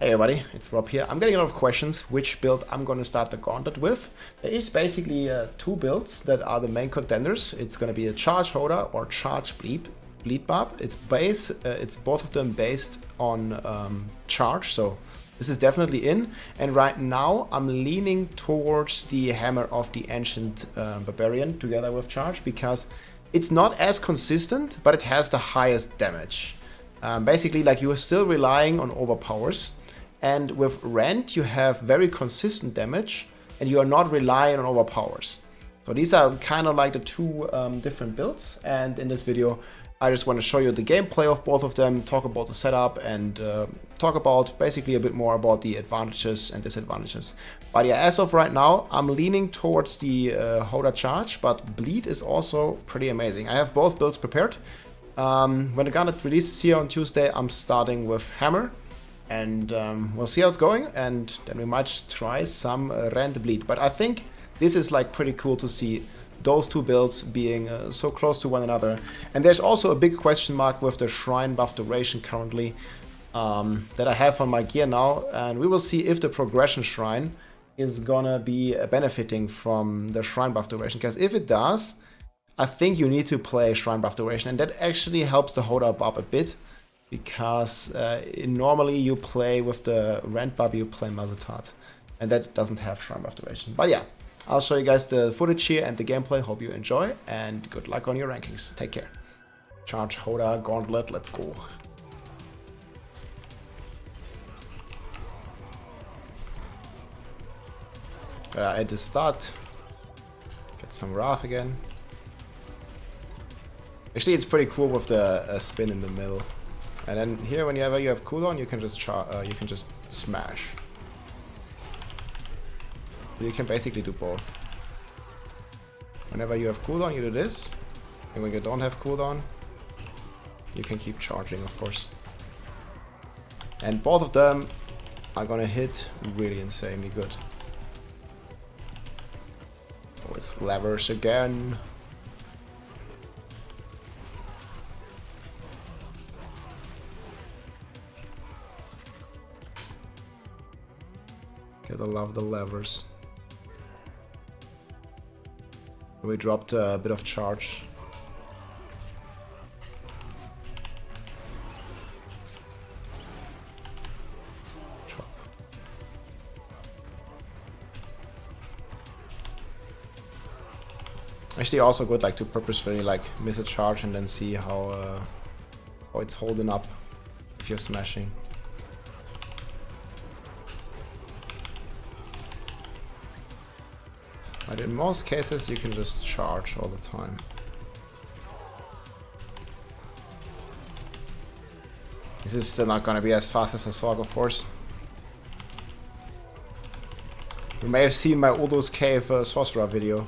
Hey everybody, it's Rob here. I'm getting a lot of questions which build I'm going to start the Gauntlet with. There is basically two builds that are the main contenders. It's going to be a Charge HotA or Charge Barb. It's both of them based on Charge, so this is definitely in. And right now I'm leaning towards the Hammer of the Ancient Barbarian together with Charge because it's not as consistent, but it has the highest damage. Basically, like, you are still relying on overpowers, and with Rend you have very consistent damage and you are not relying on overpowers. So these are kind of like the two different builds, and in this video I just want to show you the gameplay of both of them, talk about the setup, and talk about basically a bit more about the advantages and disadvantages. But yeah, as of right now I'm leaning towards the HotA Charge, but Bleed is also pretty amazing. I have both builds prepared. When the Gauntlet releases here on Tuesday, I'm starting with Hammer, and we'll see how it's going, and then we might try some Rend Bleed. But I think this is like pretty cool to see those two builds being so close to one another. And there's also a big question mark with the Shrine buff duration currently that I have on my gear now, and we will see if the progression Shrine is gonna be benefiting from the Shrine buff duration, because if it does, I think you need to play Shrine buff duration, and that actually helps the HotA Barb a bit, because normally you play with the Rend Barb, you play Malzatard, and that doesn't have Shrine buff duration. But yeah, I'll show you guys the footage here and the gameplay. Hope you enjoy, and good luck on your rankings. Take care. Charge HotA Gauntlet, let's go. At the start, get some Wrath again. Actually, it's pretty cool with the spin in the middle, and then here, whenever you have cooldown, you can just smash. You can basically do both. Whenever you have cooldown, you do this, and when you don't have cooldown, you can keep charging, of course. And both of them are gonna hit really insanely good. Oh, it's levers again. Gotta love the levers. We dropped a bit of charge. Chop. Actually, also good like to purposefully like miss a charge and then see how it's holding up if you're smashing. But in most cases you can just charge all the time. This is still not gonna be as fast as a Sorc, of course. You may have seen my Udo's Cave Sorcerer video.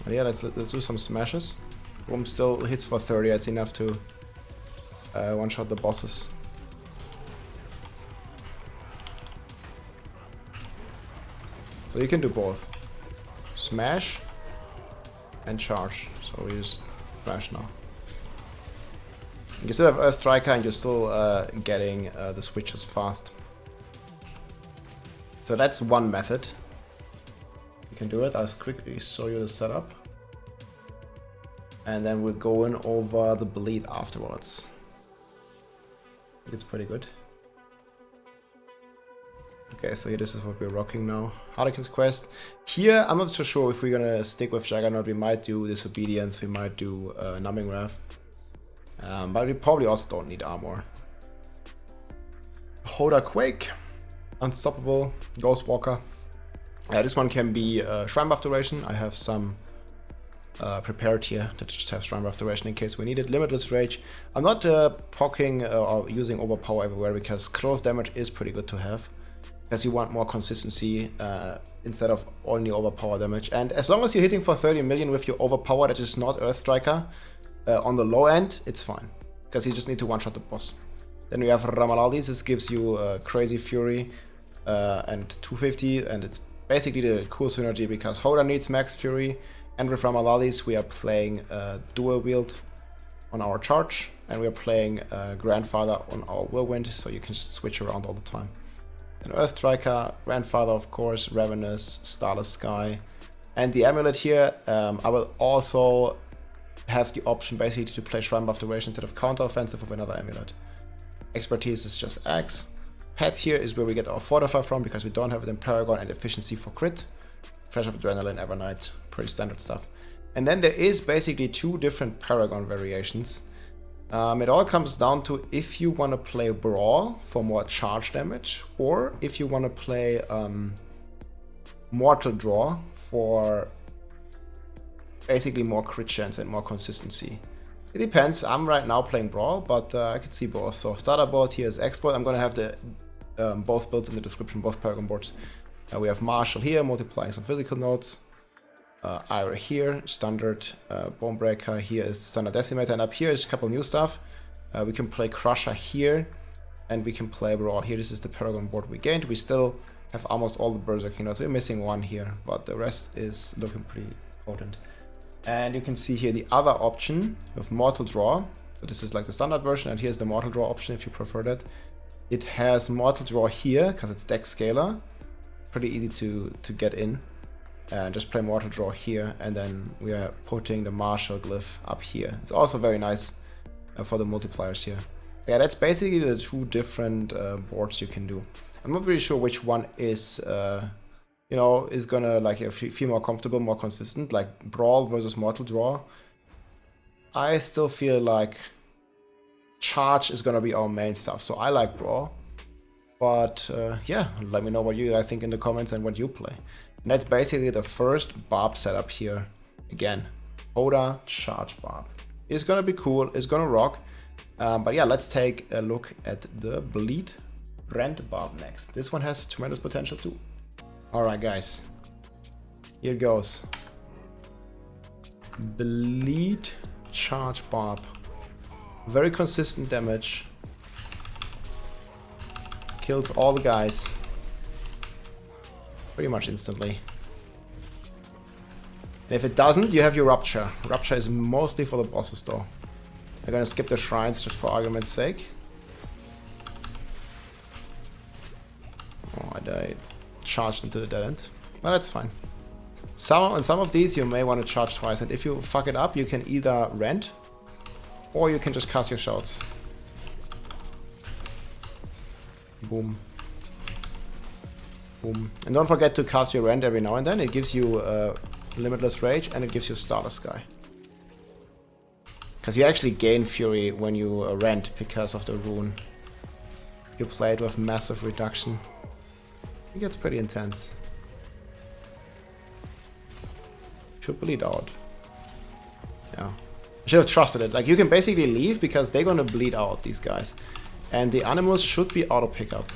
But yeah, let's do some smashes. Boom, still hits for 30, that's enough to one-shot the bosses. So you can do both. Smash and charge. So we just smash now. You still have Earth Striker and you're still getting the switches fast. So that's one method. You can do it. I'll quickly show you the setup. And then we're going over the Bleed afterwards. I think it's pretty good. Okay, so here, this is what we're rocking now. Harlequin's Quest. Here, I'm not so sure if we're gonna stick with Juggernaut. We might do Disobedience, we might do Numbing Wrath. But we probably also don't need armor. HotA Quake. Unstoppable. Ghostwalker. This one can be Shrine buff duration. I have some prepared here that just have Shrine buff duration in case we need it. Limitless Rage. I'm not proccing or using Overpower everywhere because close damage is pretty good to have, because you want more consistency instead of only overpower damage. And as long as you're hitting for 30 million with your overpower that is not Earth Striker on the low end, it's fine, because you just need to one-shot the boss. Then we have Ramalaldis. This gives you Crazy Fury and 250, and it's basically the cool synergy because HotA needs Max Fury, and with Ramalaldis we are playing dual wield on our charge, and we're playing Grandfather on our Whirlwind, so you can just switch around all the time. An Earth Striker, Grandfather of course, Ravenous, Starless Sky, and the Amulet here. I will also have the option basically to play Shrine Buff Duration instead of Counter Offensive with another Amulet. Expertise is just X. Pet here is where we get our Fortify from because we don't have it in Paragon, and Efficiency for crit. Flash of Adrenaline, Evernight, pretty standard stuff. And then there is basically 2 different Paragon variations. It all comes down to if you want to play Brawl for more charge damage, or if you want to play Mortal Draw for basically more crit chance and more consistency. It depends. I'm right now playing Brawl, but I could see both. So starter board here is Exploit. I'm going to have the both builds in the description, both Paragon boards. We have Marshall here, multiplying some physical nodes. Ira here, standard Bonebreaker. Here is standard Decimator, and up here is a couple new stuff. We can play Crusher here, and we can play Brawl here. This is the Paragon board we gained. We still have almost all the Berserking nodes. We're missing one here, but the rest is looking pretty potent. And you can see here the other option of Mortal Draw. So this is like the standard version, and here's the Mortal Draw option if you prefer that. It has Mortal Draw here because it's deck scalar. Pretty easy to get in. And just play Mortal Draw here, and then we are putting the Marshall glyph up here. It's also very nice for the multipliers here. Yeah, that's basically the 2 different boards you can do. I'm not really sure which one is, you know, is gonna like feel more comfortable, more consistent. Like Brawl versus Mortal Draw. I still feel like Charge is gonna be our main stuff, so I like Brawl. But yeah, let me know what you guys think in the comments and what you play. And that's basically the first Barb setup here. Again, HotA Charge Barb. It's gonna be cool, it's gonna rock. But yeah, let's take a look at the Bleed Brand Barb next. This one has tremendous potential too. Alright guys, here it goes. Bleed Charge Barb. Very consistent damage. Kills all the guys pretty much instantly. And if it doesn't, you have your Rupture. Rupture is mostly for the bosses though. I'm gonna skip the shrines just for argument's sake. Oh, I charged into the dead end. No, that's fine. On some of these you may want to charge twice, and if you fuck it up, you can either rent or you can just cast your shots. Boom. Boom. And don't forget to cast your rent every now and then. It gives you Limitless Rage, and it gives you Starless Sky. Because you actually gain Fury when you rent because of the rune. You play it with massive reduction. It gets pretty intense. Should bleed out. Yeah. I should have trusted it. Like, you can basically leave because they're gonna bleed out, these guys. And the animals should be auto pickup.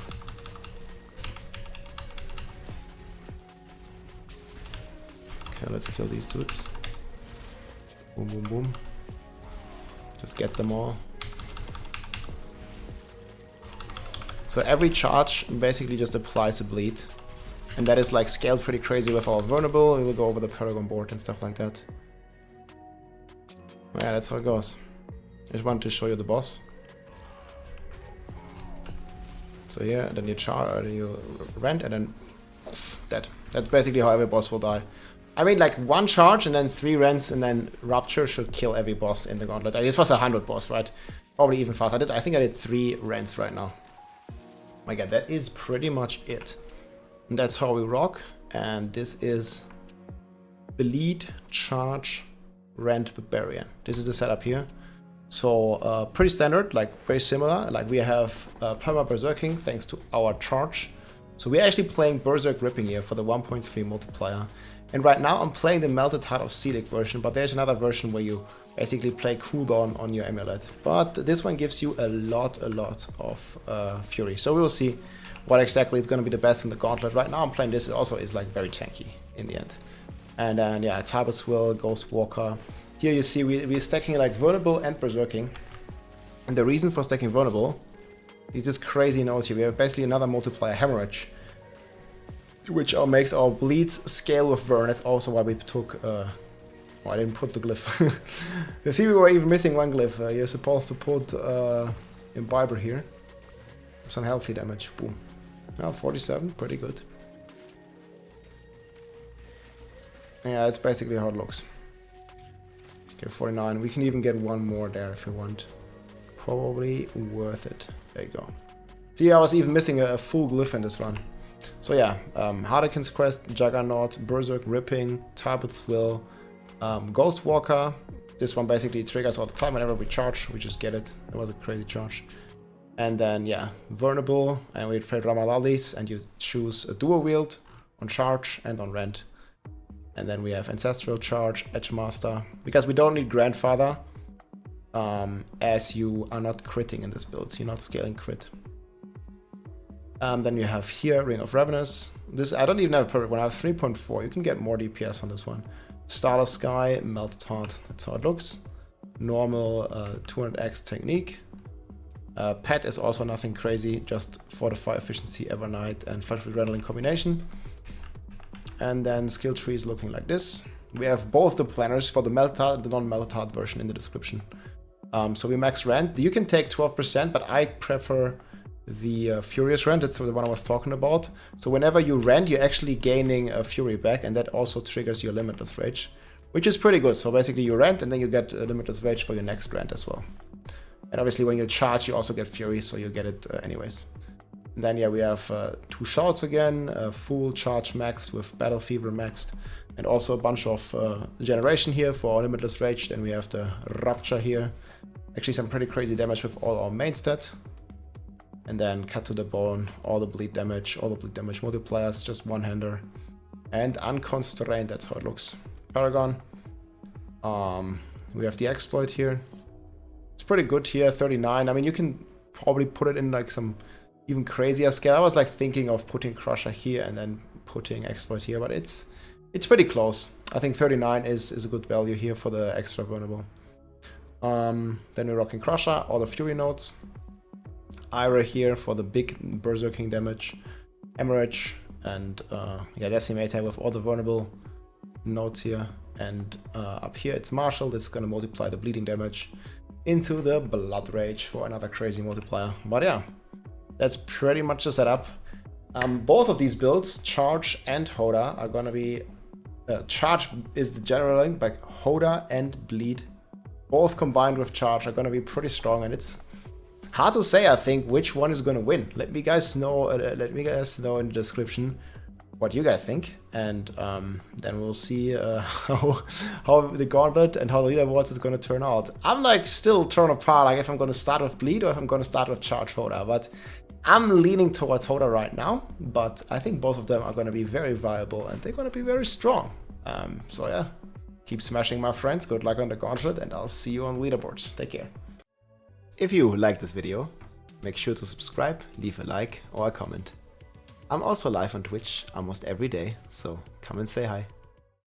Okay, let's kill these dudes. Boom, boom, boom. Just get them all. So every charge basically just applies a bleed. And that is like scaled pretty crazy with our vulnerable. We will go over the Paragon board and stuff like that. Yeah, that's how it goes. I just wanted to show you the boss. So yeah, then you rent, and then dead. That's basically how every boss will die. I mean, like 1 charge and then 3 rents and then Rupture should kill every boss in the Gauntlet. This was a 100 boss, right? Probably even faster. I think I did 3 rents right now. My god, that is pretty much it. And that's how we rock. And this is Bleed, Charge, Rent, Barbarian. This is the setup here. So pretty standard, like very similar. Like we have Perma Berserking thanks to our charge. So we're actually playing Berserk Ripping here for the 1.3 multiplier. And right now I'm playing the Melted Heart of Selic version, but there's another version where you basically play cooldown on your amulet. But this one gives you a lot of fury. So we will see what exactly is going to be the best in the Gauntlet. Right now I'm playing this, it also is like very tanky in the end. And then yeah, Talbot's Will, Ghost Walker. Here you see we're stacking like Vulnerable and Berserking. And the reason for stacking Vulnerable is this crazy node here. We have basically another multiplier, Hemorrhage, which makes our bleeds scale with Burn. That's also why we took Oh, I didn't put the glyph. You see, we were even missing one glyph. You're supposed to put Imbiber here. Some healthy damage. Boom. Now 47, pretty good. Yeah, it's basically how it looks. Okay, 49. We can even get one more there if we want. Probably worth it. There you go. See, I was even missing a full glyph in this run. So yeah, Harlequin's Quest, Juggernaut, Berserk, Ripping, Talbot's Will, Ghost Walker. This one basically triggers all the time whenever we charge. We just get it. It was a crazy charge. And then yeah, Vulnerable, and we play Ramalalis, and you choose a dual wield on charge and on rent. And then we have Ancestral Charge, Edgemaster, because we don't need Grandfather, as you are not critting in this build. You're not scaling crit. Then you have here Ring of Ravenous. This I don't even have a perfect one. I have 3.4. You can get more DPS on this one. Starless Sky, Melt Heart. That's how it looks. Normal 200x technique. Pet is also nothing crazy, just Fortify, Efficiency, Evernight, and Flash with Adrenaline combination. And then skill tree is looking like this. We have both the planners for the Melt Heart and the non-Melt Heart version in the description. So we max rent. You can take 12%, but I prefer the Furious Rent. That's the one I was talking about. So whenever you rent, you're actually gaining a Fury back, and that also triggers your Limitless Rage, which is pretty good. So basically you rent, and then you get a Limitless Rage for your next rent as well. And obviously when you charge, you also get Fury, so you get it anyways. And then yeah, we have 2 shouts again, full charge maxed with Battle Fever maxed, and also a bunch of generation here for Limitless Rage. Then we have the Rupture here. Actually some pretty crazy damage with all our main stat. And then Cut to the Bone, all the bleed damage multipliers, just one-hander. And Unconstrained, that's how it looks. Paragon. We have the Exploit here. It's pretty good here, 39. I mean, you can probably put it in like some even crazier scale. I was like thinking of putting Crusher here and then putting Exploit here, but it's pretty close. I think 39 is a good value here for the extra vulnerable. Then we're rocking Crusher, all the Fury nodes. Ira here for the big berserking damage. Emerage and yeah, Decimator with all the vulnerable nodes here. And up here it's Marshall. That's gonna multiply the bleeding damage into the Blood Rage for another crazy multiplier. But yeah, that's pretty much the setup. Both of these builds, Charge and HotA, are gonna be... Charge is the general link, but HotA and Bleed, both combined with Charge, are gonna be pretty strong, and it's hard to say, I think, which one is gonna win. Let me guys know in the description what you guys think, and then we'll see how the Gauntlet and how the Leaderboards is gonna turn out. I'm like still torn apart, like if I'm gonna start with Bleed or if I'm gonna start with Charge HotA, but I'm leaning towards HotA right now, but I think both of them are gonna be very viable and they're gonna be very strong. So yeah, keep smashing, my friends. Good luck on the Gauntlet, and I'll see you on Leaderboards. Take care. If you liked this video, make sure to subscribe, leave a like or a comment. I'm also live on Twitch almost every day, so come and say hi.